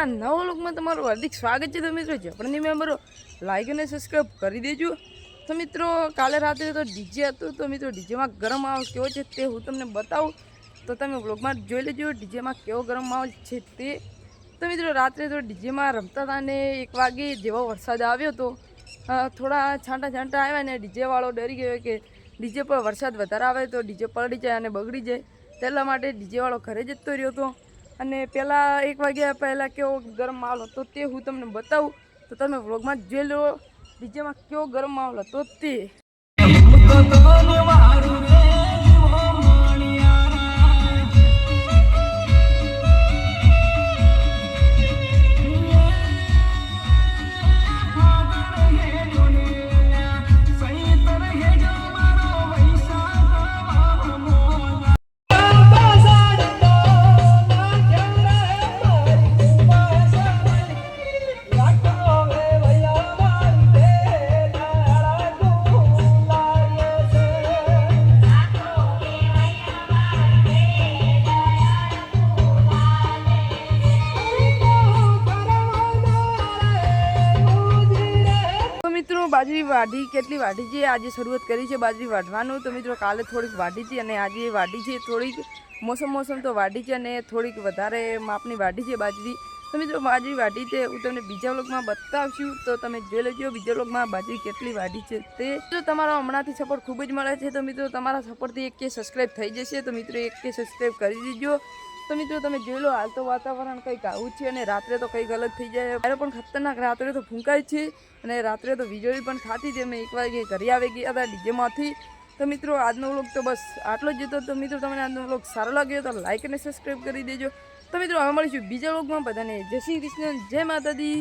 મારા નવા લોકમાં તમારું હાર્દિક સ્વાગત છે। તો મિત્રો જપણની મેમ્બરો લાઈક અને સબસ્ક્રાઈબ કરી દેજો। તો મિત્રો કાલે રાત્રે તો ડીજે હતું, તો મિત્રો ડીજેમાં ગરમ માહોલ કેવો છે તે હું તમને બતાવું, તો તમે વ્લોગમાં જોઈ લેજો ડીજેમાં કેવો ગરમ માહોલ છે તે। તો મિત્રો રાત્રે તો ડીજેમાં રમતા હતા ને 1 વાગે જેવો વરસાદ આવ્યો તો થોડા છાંટા આવ્યા ને ડીજેવાળો ડરી ગયો કે ડીજે પર વરસાદ વધારે આવે તો ડીજે પલળી જાય અને બગડી જાય, તેટલા માટે ડીજેવાળો ઘરે જતો રહ્યો હતો। અને પહેલાં 1 વાગ્યા પહેલાં કેવો ગરમ માહોલ હતો તે હું તમને બતાવું, તો તમે વ્લોગમાં જોઈ લો ડીજેમાં કેવો ગરમ માહોલ હતો તે। મિત્રો બાજરી વાઢી કેટલી વાઢી છે, આજે શરૂઆત કરી છે બાજરી વાઢવાનું। તો મિત્રો કાલે થોડીક વાઢી હતી અને આજે વાઢી છે, થોડીક મોસમ તો વાઢી છે અને થોડીક વધારે માપની વાઢી છે બાજરી। તો મિત્રો બાજરી વાઢી છે હું તમને બીજા વ્લોગમાં બતાવશું, તો તમે જોઈ લેજો બીજા વ્લોગમાં બાજરી કેટલી વાઢી છે તે। તો તમારો હમણાંથી સપોર્ટ ખૂબ જ મળે છે, તો મિત્રો તમારા સપોર્ટથી 1K સબસ્ક્રાઈબ થઈ જશે, તો મિત્રો 1K સબસ્ક્રાઈબ કરી દેજો। તો મિત્રો તમે જોઈ લો હાલ તો વાતાવરણ કંઈક આવું છે અને રાત્રે તો કંઈક અલગ થઈ જાય, ત્યારે પણ ખતરનાક રાત્રે તો ફૂંકાય છે અને રાત્રે તો વીજળી પણ થતી હતી। અમે 1 વાગે ઘરે આવી ગયા હતા ડીજેમાંથી। તો મિત્રો આજનો વ્લોગ તો બસ આટલો જ હતો। તો મિત્રો તમને આજનો વ્લોગ સારો લાગ્યો તો લાઈક અને સબસ્ક્રાઈબ કરી દેજો। તો મિત્રો હવે મળીશું બીજા વ્લોગમાં, બધાને જય શ્રી કૃષ્ણ, જય માતાજી।